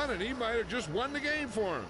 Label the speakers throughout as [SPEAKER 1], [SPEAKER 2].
[SPEAKER 1] run, and he might have just won the game for him.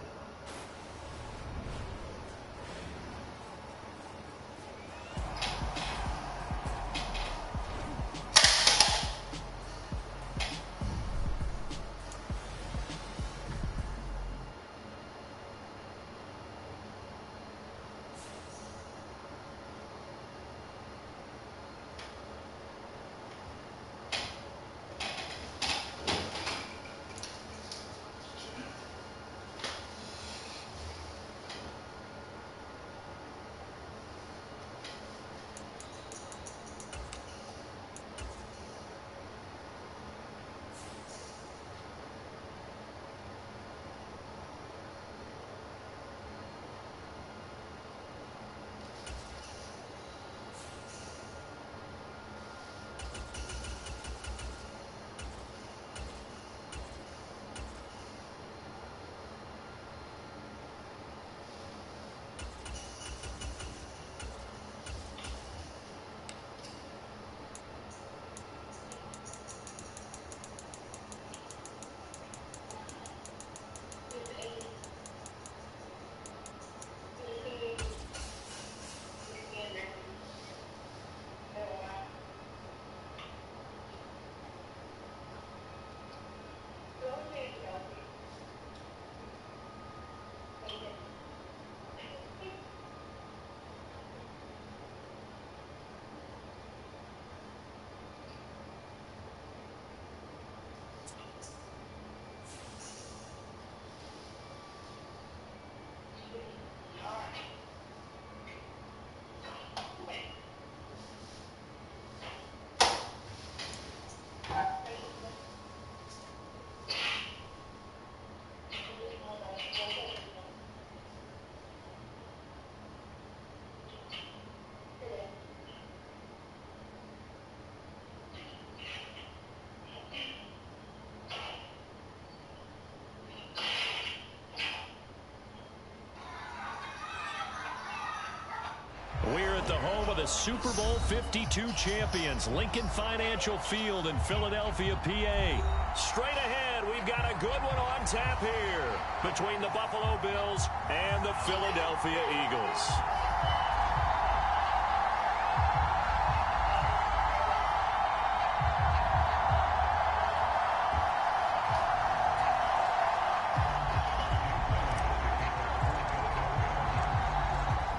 [SPEAKER 2] We're at the home of the Super Bowl 52 champions, Lincoln Financial Field in Philadelphia, PA. Straight ahead, we've got a good one on tap here between the Buffalo Bills and the Philadelphia Eagles.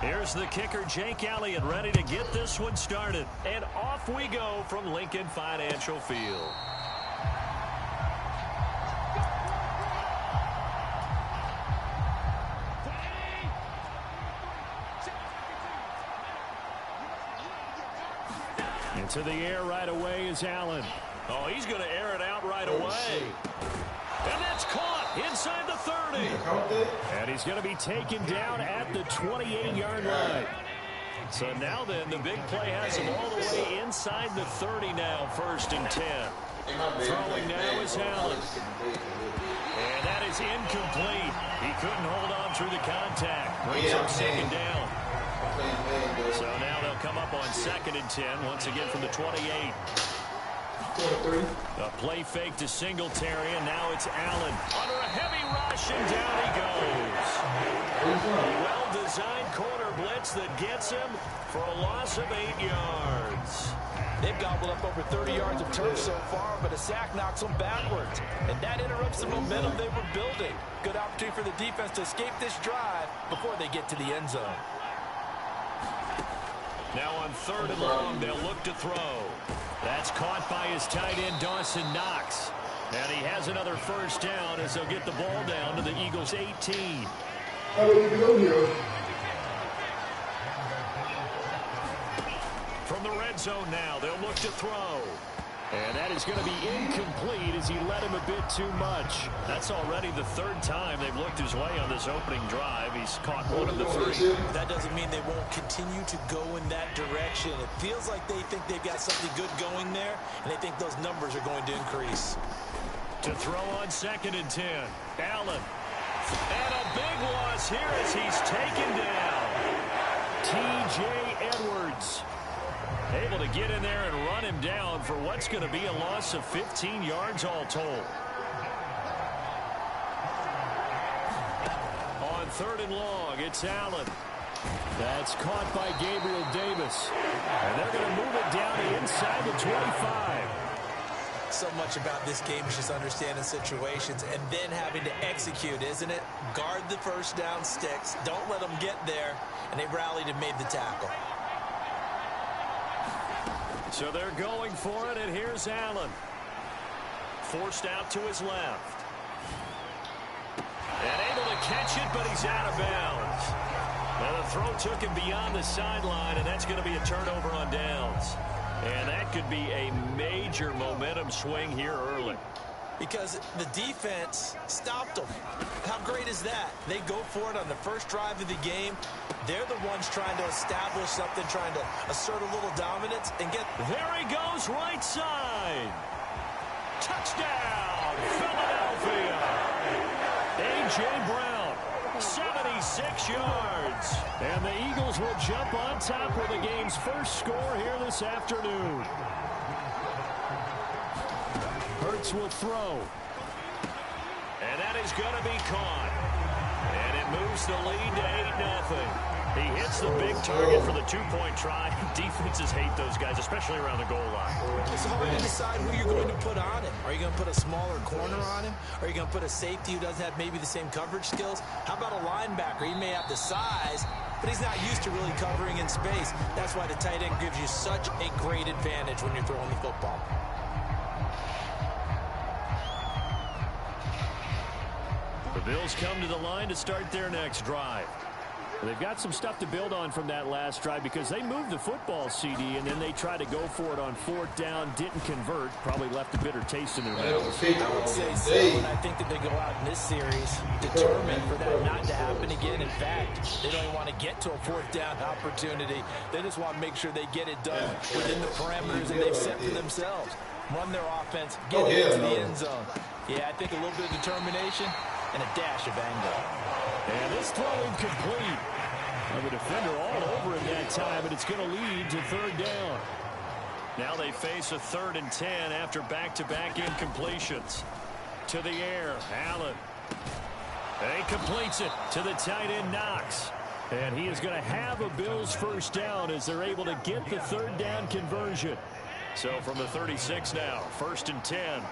[SPEAKER 2] Here's the kicker, Jake Elliott, ready to get this one started. And off we go from Lincoln Financial Field. Into the air right away is Allen. Oh, he's going to air it out right away. And that's caught inside the 30. And he's going to be taken down at the 28-yard line. So now then, the big play has him all the way inside the 30 now, 1st and 10. Throwing now is Allen. And that is incomplete. He couldn't hold on through the contact. Brings him 2nd down. So now they'll come up on 2nd and 10, once again from the 28. A play fake to Singletary, and now it's Allen. Under a heavy rush, and down he goes. A well-designed corner blitz that gets him for a loss of 8 yards.
[SPEAKER 3] They've gobbled up over 30 yards of turf so far, but a sack knocks them backwards. And that interrupts the momentum they were building. Good opportunity for the defense to escape this drive before they get to the end zone.
[SPEAKER 2] Now on 3rd and long, they'll look to throw. That's caught by his tight end, Dawson Knox. And he has another 1st down as they'll get the ball down to the Eagles' 18. From the red zone now, they'll look to throw. And that is going to be incomplete as he led him a bit too much. That's already the 3rd time they've looked his way on this opening drive. He's caught 1 of the 3.
[SPEAKER 3] That doesn't mean they won't continue to go in that direction. It feels like they think they've got something good going there, and they think those numbers are going to increase.
[SPEAKER 2] To throw on 2nd and 10. Allen. And a big loss here as he's taken down. T.J. Edwards. Able to get in there and run him down for what's going to be a loss of 15 yards all told. third and long. It's Allen. That's caught by Gabriel Davis. And they're going to move it down to inside the 25.
[SPEAKER 3] So much about this game is just understanding situations and then having to execute, isn't it? Guard the first down sticks. Don't let them get there. And they rallied and made the tackle.
[SPEAKER 2] So they're going for it, and here's Allen. Forced out to his left. And able to catch it, but he's out of bounds. Now the throw took him beyond the sideline, and that's going to be a turnover on downs. And that could be a major momentum swing here early.
[SPEAKER 3] Because the defense stopped them. How great is that? They go for it on the first drive of the game. They're the ones trying to establish something, trying to assert a little dominance and get...
[SPEAKER 2] There he goes, right side. Touchdown, Philadelphia. A.J. Brown, 76 yards. And the Eagles will jump on top with the game's first score here this afternoon. Hurts will throw. And that is going to be caught. And it moves the lead to 8-0. He hits the big target for the two-point try. Defenses hate those guys, especially around the goal line.
[SPEAKER 3] It's hard to decide who you're going to put on him. Are you going to put a smaller corner on him? Are you going to put a safety who doesn't have maybe the same coverage skills? How about a linebacker? He may have the size, but he's not used to really covering in space. That's why the tight end gives you such a great advantage when you're throwing the football.
[SPEAKER 2] The Bills come to the line to start their next drive. They've got some stuff to build on from that last drive because they moved the football, CD, and then they tried to go for it on fourth down, didn't convert, probably left a bitter taste in their mouths.
[SPEAKER 3] I would say so, and I think that they go out in this series determined for that not to happen again. In fact, they don't even want to get to a fourth down opportunity. They just want to make sure they get it done within the parameters that they've set for themselves. Run their offense, get it into the end zone. Yeah, I think a little bit of determination and a dash of anger.
[SPEAKER 2] And this throw incomplete. The defender all over him that time, but it's going to lead to third down. Now they face a 3rd and 10 after back-to-back incompletions. To the air, Allen. He completes it to the tight end, Knox. And he is going to have a Bills first down as they're able to get the third down conversion. So from the 36 now, 1st and 10.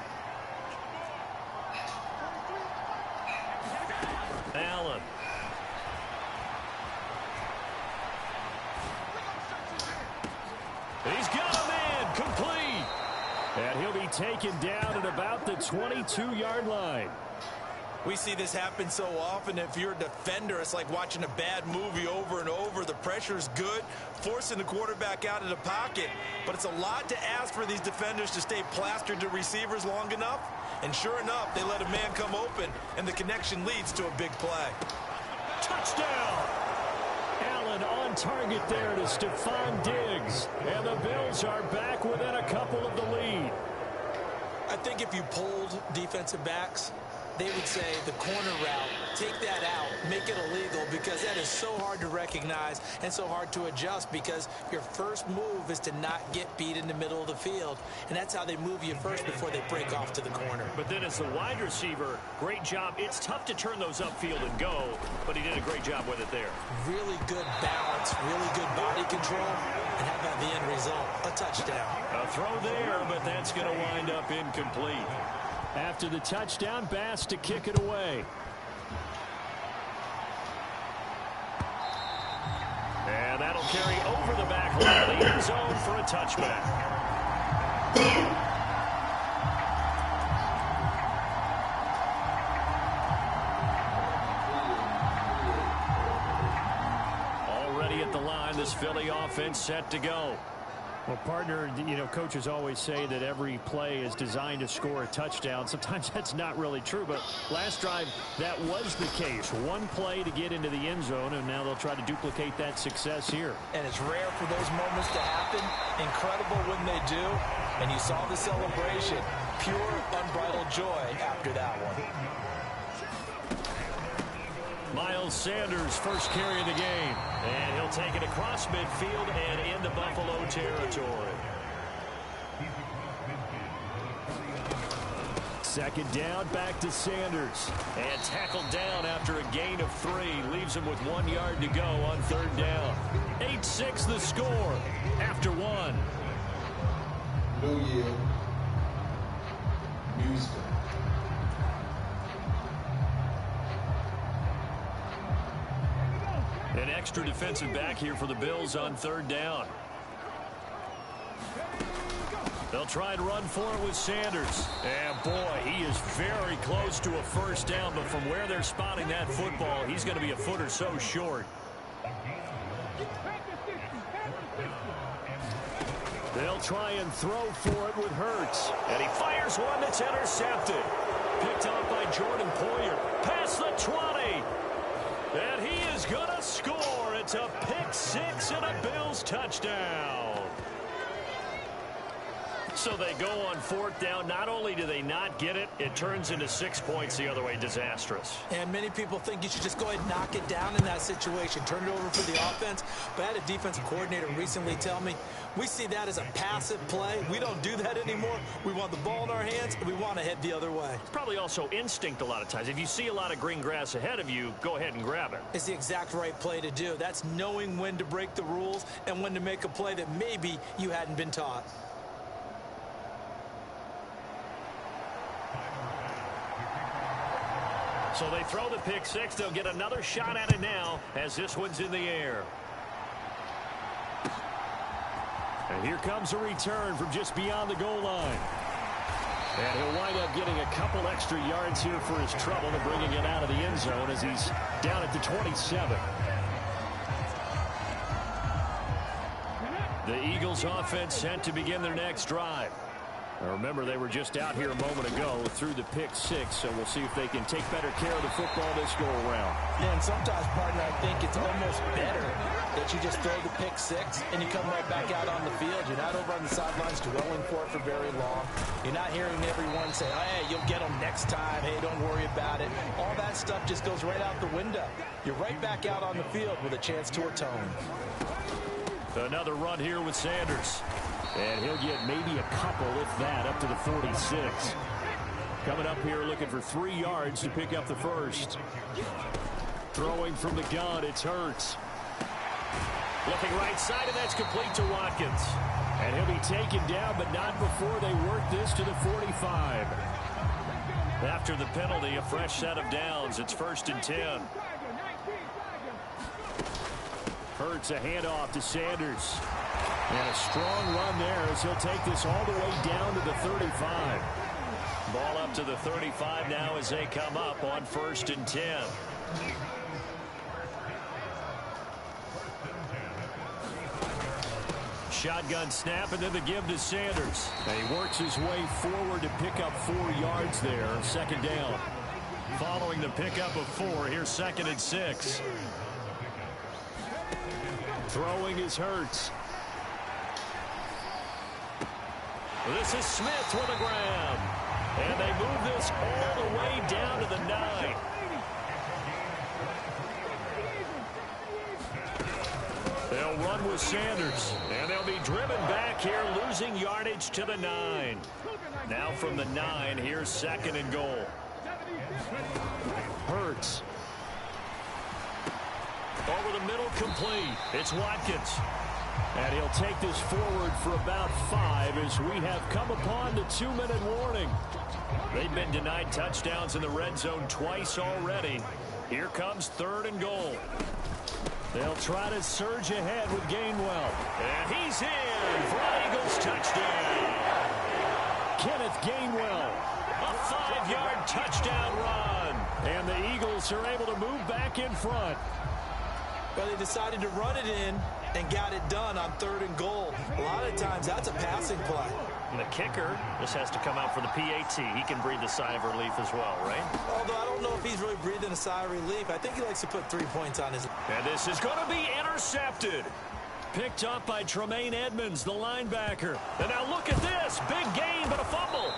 [SPEAKER 2] Allen. He's got a man, complete. And he'll be taken down at about the 22-yard line.
[SPEAKER 3] We see this happen so often. If you're a defender, it's like watching a bad movie over and over. The pressure's good, forcing the quarterback out of the pocket. But it's a lot to ask for these defenders to stay plastered to receivers long enough. And sure enough, they let a man come open, and the connection leads to a big play.
[SPEAKER 2] Touchdown! Allen on target there to Stephon Diggs. And the Bills are back within a couple of the lead.
[SPEAKER 3] I think if you polled defensive backs, they would say the corner route, take that out, make it illegal, because that is so hard to recognize and so hard to adjust, because your first move is to not get beat in the middle of the field, and that's how they move you first before they break off to the corner.
[SPEAKER 2] But then as the wide receiver, great job. It's tough to turn those upfield and go, but he did a great job with it there.
[SPEAKER 3] Really good balance, really good body control, and how about the end result? A touchdown.
[SPEAKER 2] A throw there, but that's going to wind up incomplete. After the touchdown, Bass to kick it away. And that'll carry over the back line of the end zone for a touchback. Already at the line, this Philly offense set to go. Well, partner, you know, coaches always say that every play is designed to score a touchdown. Sometimes that's not really true, but last drive, that was the case. One play to get into the end zone, and now they'll try to duplicate that success here.
[SPEAKER 3] And it's rare for those moments to happen. Incredible when they do. And you saw the celebration. Pure, unbridled joy after that one.
[SPEAKER 2] Miles Sanders, first carry of the game. And he'll take it across midfield and into Buffalo territory. 2nd Second down, back to Sanders.
[SPEAKER 4] And tackled down after a gain of 3. Leaves him with 1 yard to go on third down.
[SPEAKER 2] 8-6 the score after 1.
[SPEAKER 5] New Year. Music.
[SPEAKER 4] An extra defensive back here for the Bills on third down.
[SPEAKER 2] They'll try and run for it with Sanders. And boy, he is very close to a first down, but from where they're spotting that football, he's going to be a foot or so short. They'll try and throw for it with Hurts.
[SPEAKER 4] And he fires one that's intercepted.
[SPEAKER 2] Picked off by Jordan Poyer. Past the 20. And he is going to score. It's a pick 6 and a Bills touchdown.
[SPEAKER 4] So they go on fourth down. Not only do they not get it, it turns into 6 points the other way. Disastrous.
[SPEAKER 3] And many people think you should just go ahead and knock it down in that situation. Turn it over for the offense. But I had a defensive coordinator recently tell me, we see that as a passive play. We don't do that anymore. We want the ball in our hands, and we want to head the other way.
[SPEAKER 4] It's probably also instinct a lot of times. If you see a lot of green grass ahead of you, go ahead and grab it.
[SPEAKER 3] It's the exact right play to do. That's knowing when to break the rules and when to make a play that maybe you hadn't been taught.
[SPEAKER 4] So they throw the pick 6. They'll get another shot at it now as this one's in the air.
[SPEAKER 2] And here comes a return from just beyond the goal line. And he'll wind up getting a couple extra yards here for his trouble and bringing it out of the end zone as he's down at the 27. The Eagles offense set to begin their next drive. Now remember, they were just out here a moment ago through the pick 6, so we'll see if they can take better care of the football this go around.
[SPEAKER 3] Yeah, and sometimes, partner, I think it's almost better that you just throw the pick 6 and you come right back out on the field. You're not over on the sidelines dwelling for it for very long. You're not hearing everyone say, hey, you'll get them next time. Hey, don't worry about it. All that stuff just goes right out the window. You're right back out on the field with a chance to atone.
[SPEAKER 2] Another run here with Sanders. And he'll get maybe a couple, if that, up to the 46. Coming up here looking for 3 yards to pick up the first. Throwing from the gun, it's Hurts.
[SPEAKER 4] Looking right side, and that's complete to Watkins.
[SPEAKER 2] And he'll be taken down, but not before they work this to the 45.
[SPEAKER 4] After the penalty, a fresh set of downs. It's 1st and 10.
[SPEAKER 2] Hurts a handoff to Sanders. And a strong run there as he'll take this all the way down to the 35.
[SPEAKER 4] Ball up to the 35 now as they come up on 1st and 10.
[SPEAKER 2] Shotgun snap and then the give to Sanders. And he works his way forward to pick up 4 yards there. 2nd down.
[SPEAKER 4] Following the pickup of 4, here's 2nd and 6.
[SPEAKER 2] Throwing is Hurts.
[SPEAKER 4] This is Smith with a grab. And they move this all the way down to the 9.
[SPEAKER 2] They'll run with Sanders.
[SPEAKER 4] And they'll be driven back here, losing yardage to the 9. Now from the 9, here's 2nd and goal.
[SPEAKER 2] Hurts.
[SPEAKER 4] Over the middle, complete. It's Watkins.
[SPEAKER 2] And he'll take this forward for about 5 as we have come upon the 2-minute warning.
[SPEAKER 4] They've been denied touchdowns in the red zone twice already. Here comes 3rd and goal.
[SPEAKER 2] They'll try to surge ahead with Gainwell.
[SPEAKER 4] And he's in for an Eagles touchdown.
[SPEAKER 2] Kenneth Gainwell.
[SPEAKER 4] A 5-yard touchdown run.
[SPEAKER 2] And the Eagles are able to move back in front.
[SPEAKER 3] But they decided to run it in and got it done on 3rd and goal. A lot of times that's a passing play.
[SPEAKER 4] And the kicker, this has to come out for the PAT. He can breathe a sigh of relief as well, right?
[SPEAKER 3] Although I don't know if he's really breathing a sigh of relief. I think he likes to put 3 points on his.
[SPEAKER 4] And this is going to be intercepted.
[SPEAKER 2] Picked up by Tremaine Edmonds, the linebacker.
[SPEAKER 4] And now look at this. Big gain, but a fumble.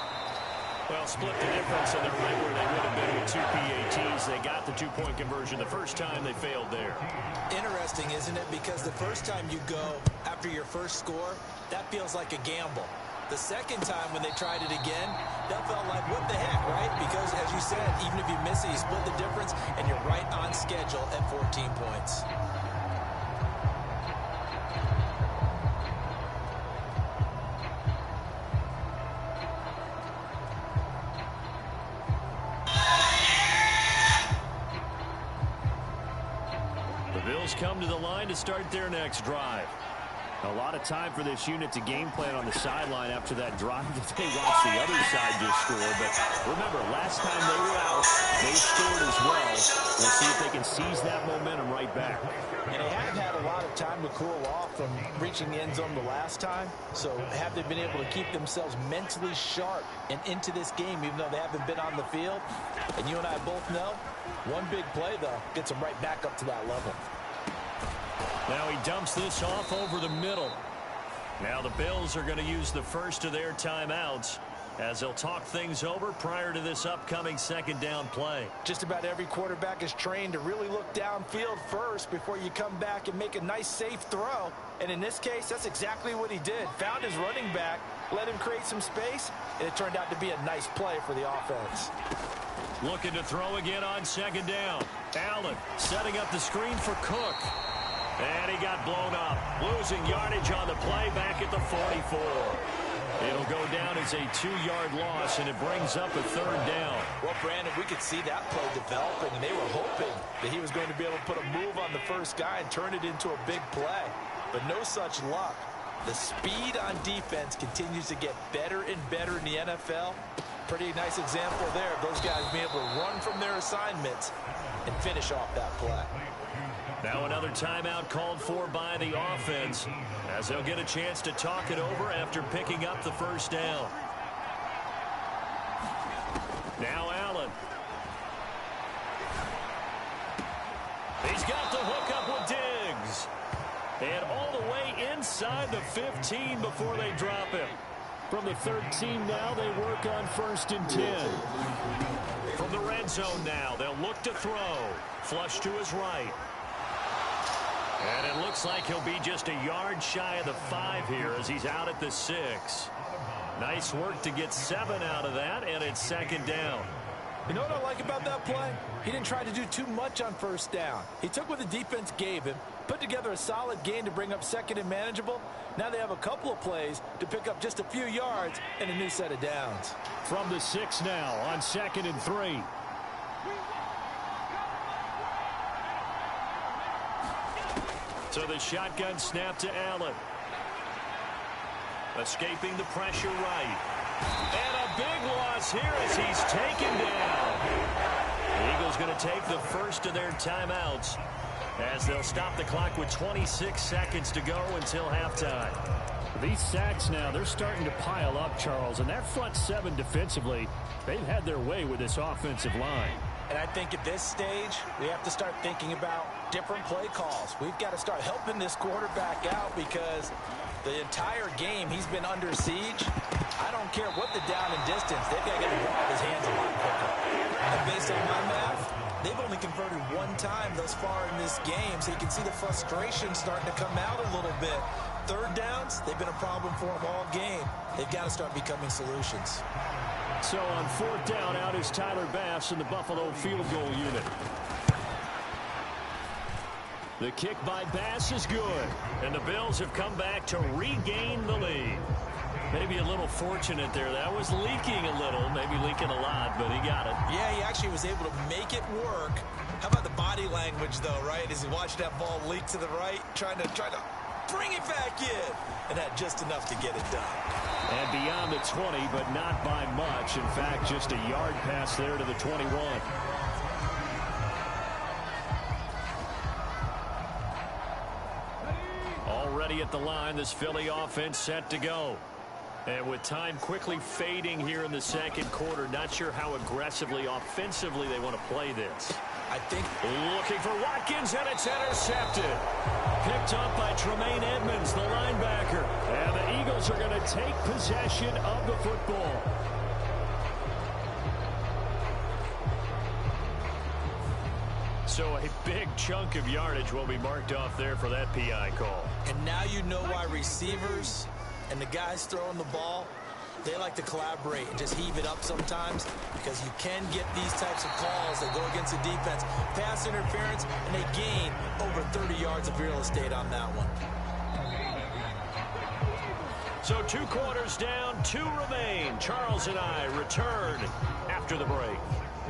[SPEAKER 4] Well, split the difference, and they're right where they would have been with 2 PATs. They got the 2-point conversion the first time. They failed there.
[SPEAKER 3] Interesting, isn't it? Because the first time you go after your first score, that feels like a gamble. The second time when they tried it again, they felt like, what the heck, right? Because, as you said, even if you miss it, you split the difference, and you're right on schedule at 14 points.
[SPEAKER 2] The Bills come to the line to start their next drive. A lot of time for this unit to game plan on the sideline after that drive that they watched the other side just score. But remember, last time they were out, they scored as well. We'll see if they can seize that momentum right back.
[SPEAKER 3] And they have had a lot of time to cool off from reaching the end zone the last time. So have they been able to keep themselves mentally sharp and into this game, even though they haven't been on the field? And you and I both know, one big play, though, gets them right back up to that level.
[SPEAKER 2] Now he dumps this off over the middle. Now the Bills are going to use the first of their timeouts as they'll talk things over prior to this upcoming second down play.
[SPEAKER 3] Just about every quarterback is trained to really look downfield first before you come back and make a nice, safe throw. And in this case, that's exactly what he did. Found his running back, let him create some space, and it turned out to be a nice play for the offense.
[SPEAKER 2] Looking to throw again on second down. Allen setting up the screen for Cook. And he got blown up. Losing yardage on the play back at the 44. It'll go down as a 2-yard loss, and it brings up a third down.
[SPEAKER 3] Well, Brandon, we could see that play developing, and they were hoping that he was going to be able to put a move on the first guy and turn it into a big play. But no such luck. The speed on defense continues to get better and better in the NFL. Pretty nice example there of those guys being able to run from their assignments and finish off that play.
[SPEAKER 2] Now another timeout called for by the offense as they'll get a chance to talk it over after picking up the first down. Now Allen. He's got the hook up with Diggs. And all the way inside the 15 before they drop him. From the 13 now, they work on 1st and 10. From the red zone now, they'll look to throw. Flush to his right. And it looks like he'll be just a yard shy of the 5 here as he's out at the 6. Nice work to get 7 out of that, and it's second down.
[SPEAKER 3] You know what I like about that play? He didn't try to do too much on first down. He took what the defense gave him, put together a solid gain to bring up second and manageable. Now they have a couple of plays to pick up just a few yards and a new set of downs.
[SPEAKER 2] From the 6 now on 2nd and 3. So the shotgun snap to Allen. Escaping the pressure right. And a big loss here as he's taken down. The Eagles going to take the first of their timeouts as they'll stop the clock with 26 seconds to go until halftime. These sacks now, they're starting to pile up, Charles, and that front 7 defensively, they've had their way with this offensive line.
[SPEAKER 3] And I think at this stage, we have to start thinking about different play calls. We've got to start helping this quarterback out because the entire game he's been under siege. I don't care what the down and distance, they've got to get the ball out of his hands a lot quicker. And based on my math, they've only converted 1 time thus far in this game, so you can see the frustration starting to come out a little bit. Third downs, they've been a problem for them all game. They've got to start becoming solutions.
[SPEAKER 2] So on 4th down, out is Tyler Bass in the Buffalo field goal unit. The kick by Bass is good, and the Bills have come back to regain the lead. Maybe a little fortunate there. That was leaking a little, maybe leaking a lot, but he got it.
[SPEAKER 3] Yeah, he actually was able to make it work. How about the body language, though, right? As he watched that ball leak to the right, trying to bring it back in, and had just enough to get it done.
[SPEAKER 2] And beyond the 20, but not by much. In fact, just a yard pass there to the 21. Already at the line, this Philly offense set to go. And with time quickly fading here in the second quarter, not sure how aggressively, offensively they want to play this.
[SPEAKER 3] I think
[SPEAKER 2] looking for Watkins, and it's intercepted. Picked up by Tremaine Edmonds, the linebacker. And the Eagles are going to take possession of the football. So a big chunk of yardage will be marked off there for that PI call.
[SPEAKER 3] And now you know why receivers and the guys throwing the ball They like to collaborate and just heave it up sometimes because you can get these types of calls that go against the defense. Pass interference, and they gain over 30 yards of real estate on that one.
[SPEAKER 2] So 2 quarters down, 2 remain. Charles and I return after the break.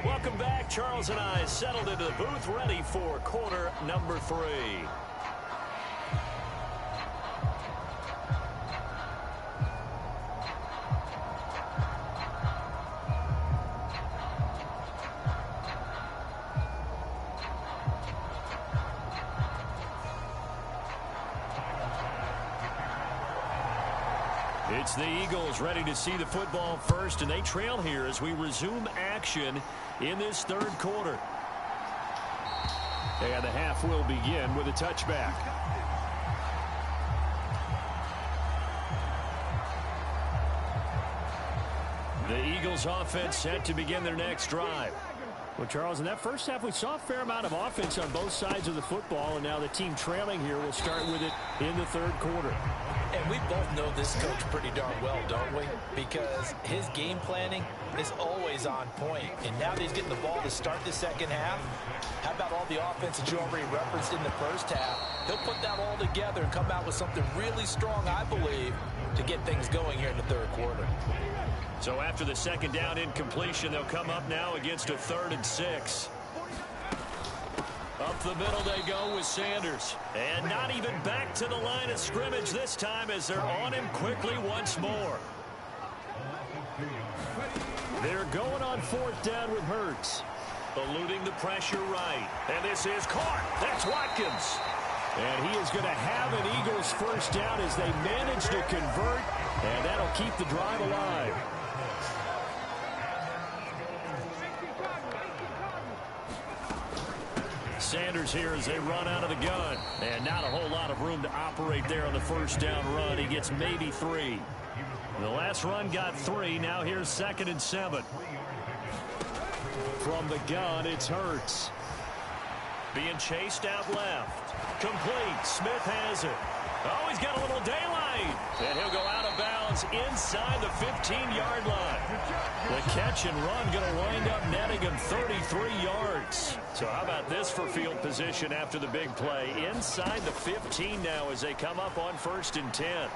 [SPEAKER 2] Welcome back. Charles and I settled into the booth, ready for quarter number 3. It's the Eagles ready to see the football first, and they trail here as we resume action in this 3rd quarter. And the half will begin with a touchback. The Eagles offense set to begin their next drive. Well, Charles, in that first half, we saw a fair amount of offense on both sides of the football, and now the team trailing here will start with it in the 3rd quarter.
[SPEAKER 3] And we both know this coach pretty darn well, don't we? Because his game planning is always on point. And now that he's getting the ball to start the second half, how about all the offense that you already referenced in the first half? He'll put that all together and come out with something really strong, I believe, to get things going here in the 3rd quarter.
[SPEAKER 2] So after the second down incompletion, they'll come up now against a 3rd and 6. Up the middle they go with Sanders. And not even back to the line of scrimmage this time as they're on him quickly once more. They're going on 4th down with Hurts. Eluding the pressure right. And this is caught. That's Watkins. And he is going to have an Eagles first down as they manage to convert. And that'll keep the drive alive. Sanders here as they run out of the gun. And not a whole lot of room to operate there on the first down run. He gets maybe 3. The last run got 3. Now here's 2nd and 7. From the gun, it's Hurts. Being chased out left. Complete. Smith has it. Oh, he's got a little daylight. And he'll go out of bounds inside the 15-yard line. The catch and run going to wind up netting him 33 yards. So how about this for field position after the big play? Inside the 15 now as they come up on 1st and 10.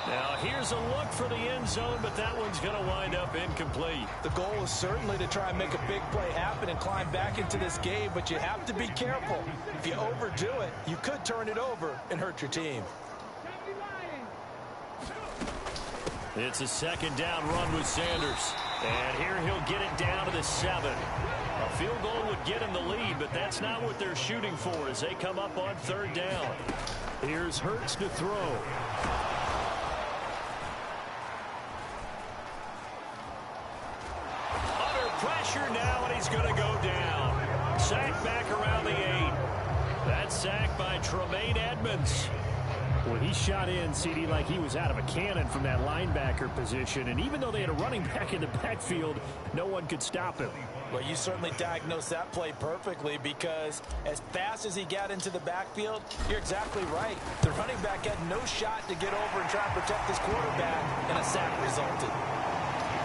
[SPEAKER 2] Now here's a look for the end zone, but that one's going to wind up incomplete.
[SPEAKER 3] The goal is certainly to try and make a big play happen and climb back into this game, but you have to be careful. If you overdo it, you could turn it over and hurt your team.
[SPEAKER 2] It's a 2nd down run with Sanders. And here he'll get it down to the 7. A field goal would get him the lead, but that's not what they're shooting for as they come up on 3rd down. Here's Hurts to throw. Pressure now, and he's going to go down. Sack back around the 8. That sack by Tremaine Edmonds. Well, he shot in, CD, like he was out of a cannon from that linebacker position. And even though they had a running back in the backfield, no one could stop him.
[SPEAKER 3] Well, you certainly diagnosed that play perfectly because as fast as he got into the backfield, you're exactly right. The running back had no shot to get over and try and protect his quarterback, and a sack resulted.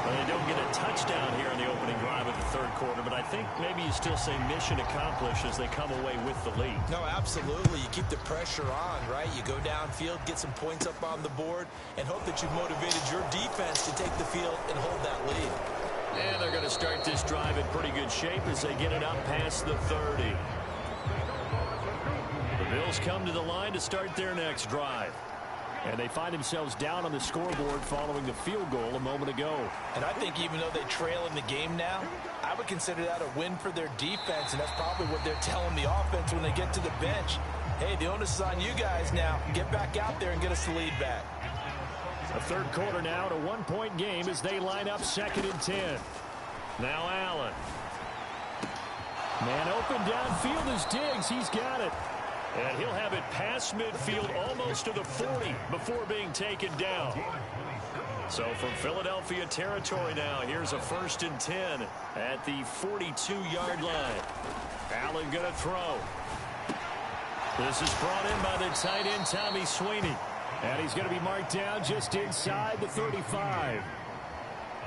[SPEAKER 2] Well, they don't get a touchdown here in the opening drive of the 3rd quarter, but I think maybe you still say mission accomplished as they come away with the lead.
[SPEAKER 3] No, absolutely. You keep the pressure on, right? You go downfield, get some points up on the board, and hope that you've motivated your defense to take the field and hold that lead.
[SPEAKER 2] And they're going to start this drive in pretty good shape as they get it up past the 30. The Bills come to the line to start their next drive. And they find themselves down on the scoreboard following the field goal a moment ago.
[SPEAKER 3] And I think even though they trail in the game now, I would consider that a win for their defense, and that's probably what they're telling the offense when they get to the bench. Hey, the onus is on you guys now. Get back out there and get us the lead back.
[SPEAKER 2] A 3rd quarter now, a 1-point game as they line up 2nd and 10. Now Allen. Man open downfield is Diggs. He's got it. And he'll have it past midfield almost to the 40 before being taken down. So from Philadelphia territory now, here's a 1st and 10 at the 42-yard line. Allen gonna throw. This is brought in by the tight end, Tommy Sweeney. And he's going to be marked down just inside the 35.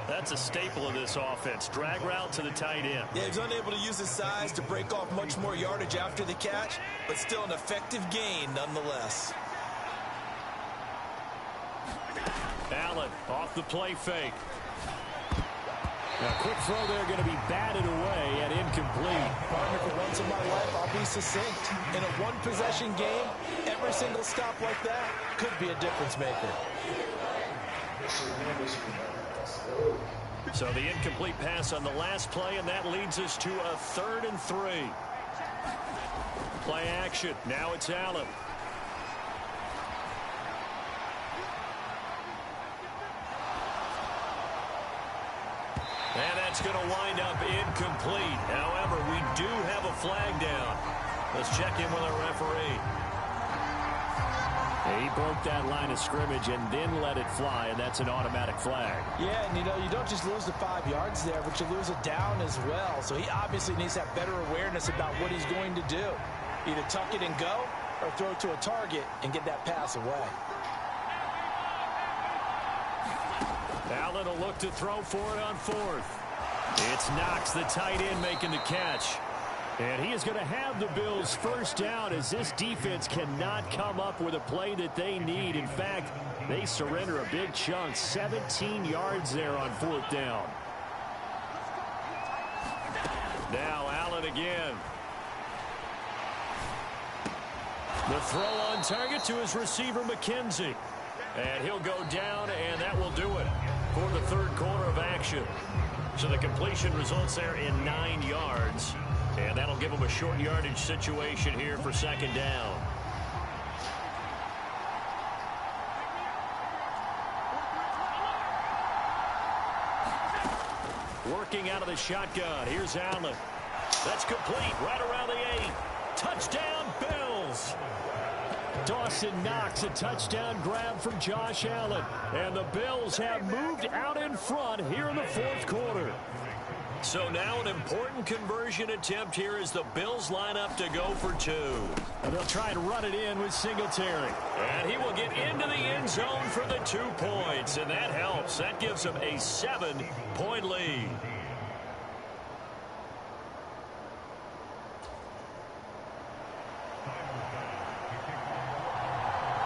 [SPEAKER 4] That's a staple of this offense. Drag route to the tight end.
[SPEAKER 3] Yeah, he's unable to use his size to break off much more yardage after the catch, but still an effective gain nonetheless.
[SPEAKER 2] Allen off the play fake. A quick throw there going to be batted away and incomplete.
[SPEAKER 3] Partner, for once in my life, I'll be succinct. In a one-possession game, every single stop like that could be a difference maker.
[SPEAKER 4] So the incomplete pass on the last play, and that leads us to a 3rd and 3. Play action. Now it's Allen. And that's going to wind up incomplete. However, we do have a flag down. Let's check in with our referee.
[SPEAKER 2] He broke that line of scrimmage and then let it fly, and that's an automatic flag.
[SPEAKER 3] Yeah, and you don't just lose the 5 yards there, but you lose it down as well. So he obviously needs to have better awareness about what he's going to do. Either tuck it and go or throw it to a target and get that pass away.
[SPEAKER 2] Allen will look to throw for it on 4th. It's Knox, the tight end, making the catch. And he is going to have the Bills first down, as this defense cannot come up with a play that they need. In fact, they surrender a big chunk, 17 yards there on 4th down. Now Allen again. The throw on target to his receiver, McKenzie. And he'll go down, and that will do it for the 3rd quarter of action. So the completion results there in 9 yards. And that'll give them a short yardage situation here for 2nd down. Working out of the shotgun. Here's Allen. That's complete right around the 8. Touchdown, Bills. Dawson Knox, a touchdown grab from Josh Allen. And the Bills have moved out in front here in the 4th quarter.
[SPEAKER 4] So now an important conversion attempt here as the Bills line up to go for 2.
[SPEAKER 2] And they'll try and run it in with Singletary.
[SPEAKER 4] And he will get into the end zone for the 2 points, and that helps. That gives them a 7-point lead.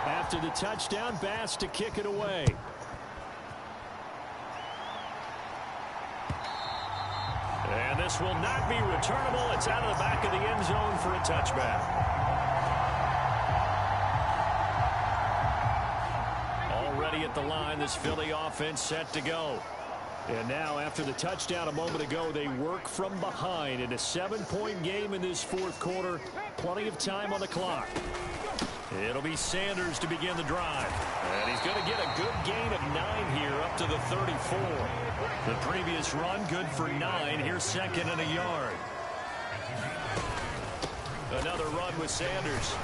[SPEAKER 2] After the touchdown, Bass to kick it away.
[SPEAKER 4] And this will not be returnable. It's out of the back of the end zone for a touchback. Already at the line, this Philly offense set to go. And now, after the touchdown a moment ago, they work from behind in a 7-point game in this 4th quarter. Plenty of time on the clock. It'll be Sanders to begin the drive. And he's going to get a good gain of 9 here up to the 34. The previous run good for 9. Here's 2nd and a yard. Another run with Sanders.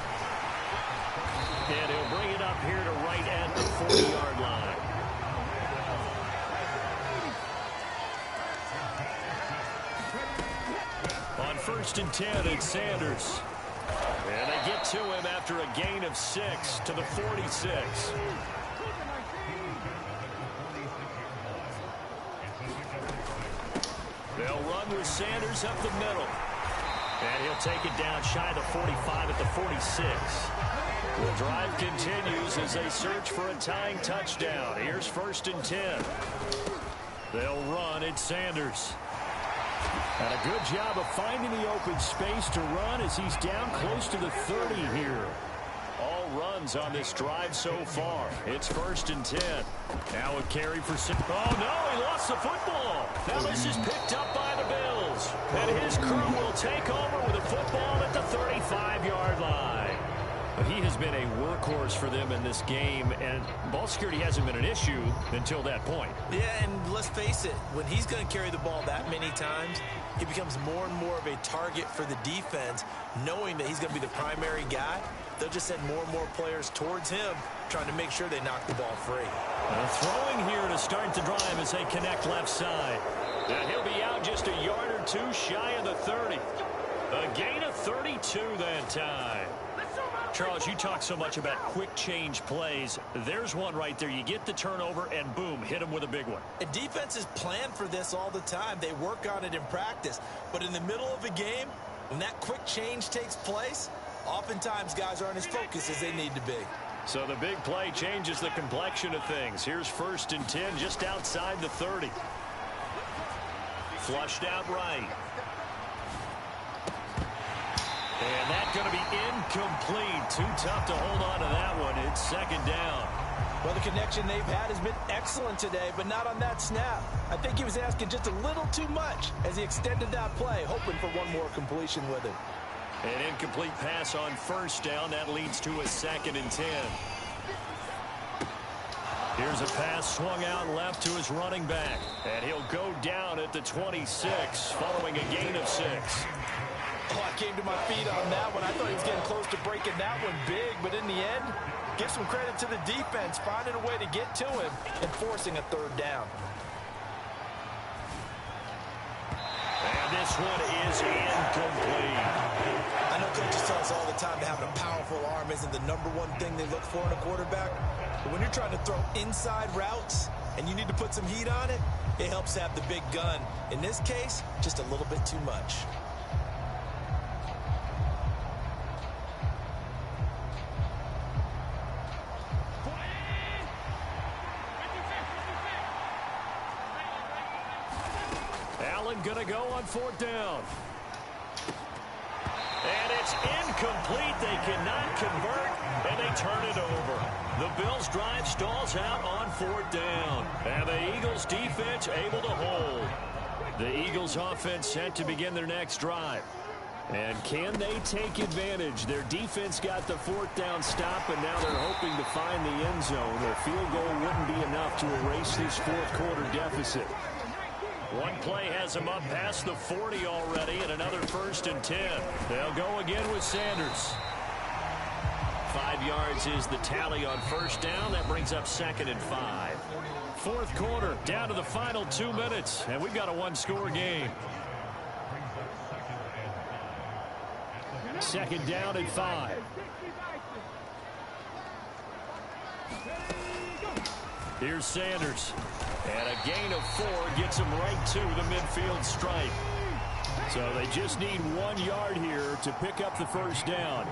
[SPEAKER 4] And he'll bring it up here to right at the 40-yard line. On 1st and 10, it's Sanders. And they get to him after a gain of 6 to the 46. They'll run with Sanders up the middle. And he'll take it down shy of the 45 at the 46. The drive continues as they search for a tying touchdown. Here's 1st and 10. They'll run. It's Sanders. And a good job of finding the open space to run as he's down close to the 30 here. All runs on this drive so far. It's 1st and 10. Now a carry for... Oh, no, he lost the football. Now this is picked up by the Bills. And his crew will take over with a football at the 35-yard line. He has been a workhorse for them in this game, and ball security hasn't been an issue until that point.
[SPEAKER 3] Yeah, and let's face it, when he's going to carry the ball that many times, he becomes more and more of a target for the defense, knowing that he's going to be the primary guy. They'll just send more and more players towards him, trying to make sure they knock the ball free.
[SPEAKER 4] Throwing here to start the drive as they connect left side. And he'll be out just a yard or 2 shy of the 30. A gain of 32 that time.
[SPEAKER 2] Charles, you talk so much about quick change plays. There's one right there. You get the turnover, and boom, hit them with a big one.
[SPEAKER 3] And defenses plan for this all the time. They work on it in practice. But in the middle of a game, when that quick change takes place, oftentimes guys aren't as focused as they need to be.
[SPEAKER 2] So the big play changes the complexion of things. Here's 1st and 10 just outside the 30. Flushed out right. And that's going to be incomplete. Too tough to hold on to that one. It's 2nd down.
[SPEAKER 3] Well, the connection they've had has been excellent today, but not on that snap. I think he was asking just a little too much as he extended that play, hoping for one more completion with it.
[SPEAKER 2] An incomplete pass on 1st down. That leads to a 2nd and 10. Here's a pass swung out left to his running back. And he'll go down at the 26 following a gain of 6.
[SPEAKER 3] Oh, I came to my feet on that one. I thought he was getting close to breaking that one big, but in the end, give some credit to the defense, finding a way to get to him and forcing a 3rd down.
[SPEAKER 2] And this one is incomplete.
[SPEAKER 3] I know coaches tell us all the time that having a powerful arm isn't the #1 thing they look for in a quarterback. But when you're trying to throw inside routes and you need to put some heat on it, it helps have the big gun. In this case, just a little bit too much.
[SPEAKER 2] Allen going to go on 4th down. And it's incomplete. They cannot convert, and they turn it over. The Bills' drive stalls out on 4th down. And the Eagles' defense able to hold. The Eagles' offense set to begin their next drive. And can they take advantage? Their defense got the 4th down stop, and now they're hoping to find the end zone. A field goal wouldn't be enough to erase this 4th quarter deficit. One play has them up past the 40 already, and another 1st and 10. They'll go again with Sanders. 5 yards is the tally on 1st down. That brings up 2nd and 5. 4th quarter, down to the final 2 minutes, and we've got a 1-score game. 2nd down and 5. Here's Sanders. And a gain of 4 gets him right to the midfield stripe. So they just need 1 yard here to pick up the 1st down.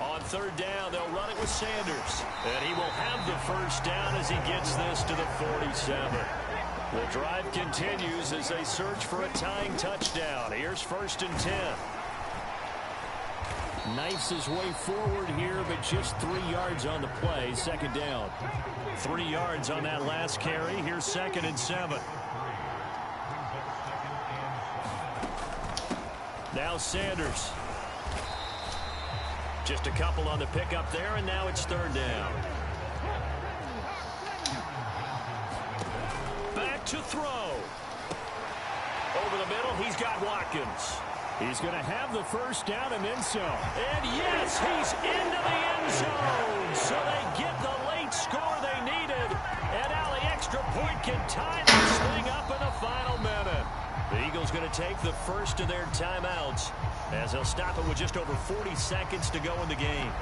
[SPEAKER 2] On 3rd down, they'll run it with Sanders. And he will have the 1st down as he gets this to the 47. The drive continues as they search for a tying touchdown. Here's 1st and 10. Knifes his way forward here, but just 3 yards on the play. 2nd down. 3 yards on that last carry. Here's 2nd and 7. Now Sanders. Just a couple on the pickup there, and now it's 3rd down. Back to throw. Over the middle, he's got Watkins. He's going to have the 1st down and then some. And yes, he's into the end zone. So they get the late score they needed. And now the extra point can tie this thing up in the final minute. The Eagles going to take the first of their timeouts as they'll stop it with just over 40 seconds to go in the game.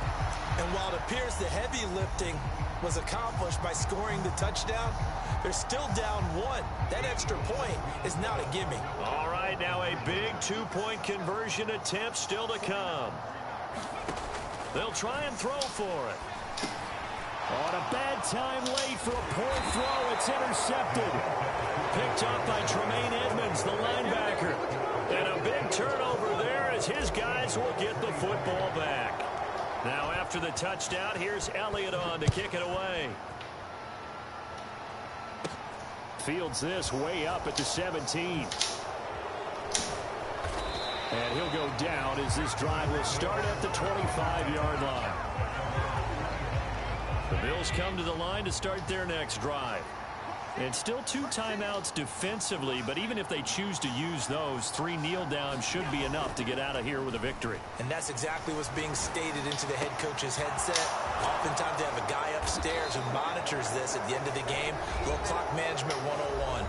[SPEAKER 3] And while it appears the heavy lifting was accomplished by scoring the touchdown, they're still down 1. That extra point is not a gimme.
[SPEAKER 2] All right, now a big 2-point conversion attempt still to come. They'll try and throw for it. On a bad time late for a poor throw, it's intercepted. Picked up by Tremaine Edmonds, the linebacker. And a big turnover there as his guys will get the football back. Now after the touchdown, here's Elliott on to kick it away. Fields this way up at the 17. And he'll go down as this drive will start at the 25-yard line. The Bills come to the line to start their next drive. And still 2 timeouts defensively, but even if they choose to use those, 3 kneel downs should be enough to get out of here with a victory.
[SPEAKER 3] And that's exactly what's being stated into the head coach's headset. Oftentimes they have a guy upstairs who monitors this at the end of the game. Little clock management 101.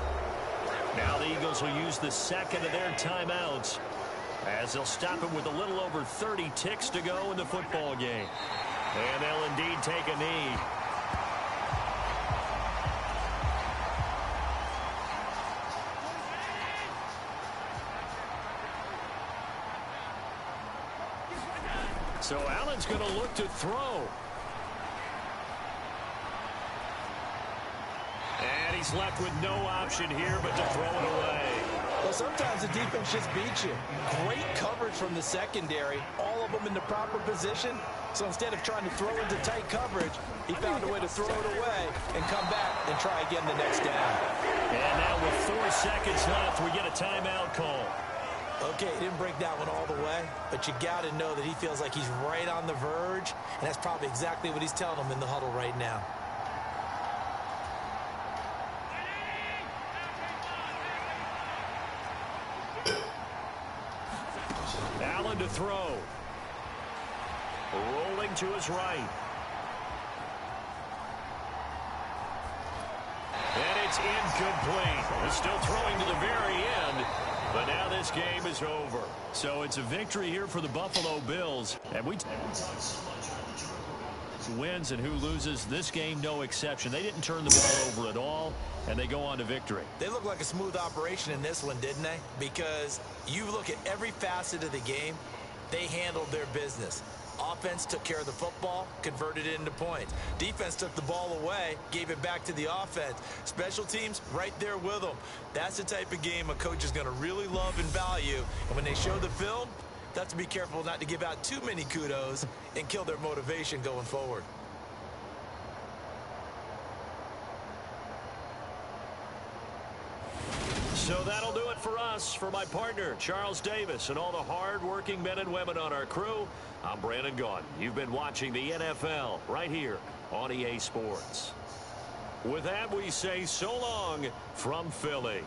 [SPEAKER 2] Now the Eagles will use the second of their timeouts as they'll stop him with a little over 30 ticks to go in the football game. And they'll indeed take a knee. So Allen's going to look to throw. And he's left with no option here but to throw it away.
[SPEAKER 3] Well, sometimes the defense just beats you. Great coverage from the secondary. All of them in the proper position. So instead of trying to throw into tight coverage, he found a way to throw it away and come back and try again the next down.
[SPEAKER 2] And now with 4 seconds left, we get a timeout call.
[SPEAKER 3] Okay, he didn't break that one all the way, but you got to know that he feels like he's right on the verge, and that's probably exactly what he's telling them in the huddle right now.
[SPEAKER 2] Allen to throw. Rolling to his right. And it's incomplete. He's still throwing to the very end. But now this game is over. So it's a victory here for the Buffalo Bills. And wins and who loses, this game no exception. They didn't turn the ball over at all, and they go on to victory.
[SPEAKER 3] They look like a smooth operation in this one, didn't they? Because you look at every facet of the game, they handled their business. Offense took care of the football, converted it into points. Defense took the ball away, gave it back to the offense. Special teams, right there with them. That's the type of game a coach is going to really love and value. And when they show the film, they have to be careful not to give out too many kudos and kill their motivation going forward.
[SPEAKER 2] So that'll do it for us. For my partner, Charles Davis, and all the hard-working men and women on our crew, I'm Brandon Gaudin. You've been watching the NFL right here on EA Sports. With that, we say so long from Philly.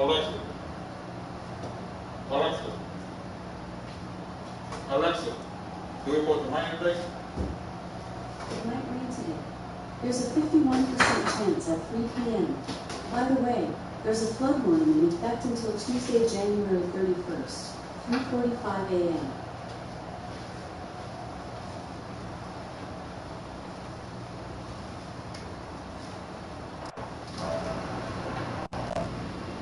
[SPEAKER 5] Alexa. Alexa. Alexa. Do we want to rain today?
[SPEAKER 6] It might rain today. There's a 51% chance at 3 p.m. By the way, there's a flood warning in effect until Tuesday, January 31st, 3:45 a.m.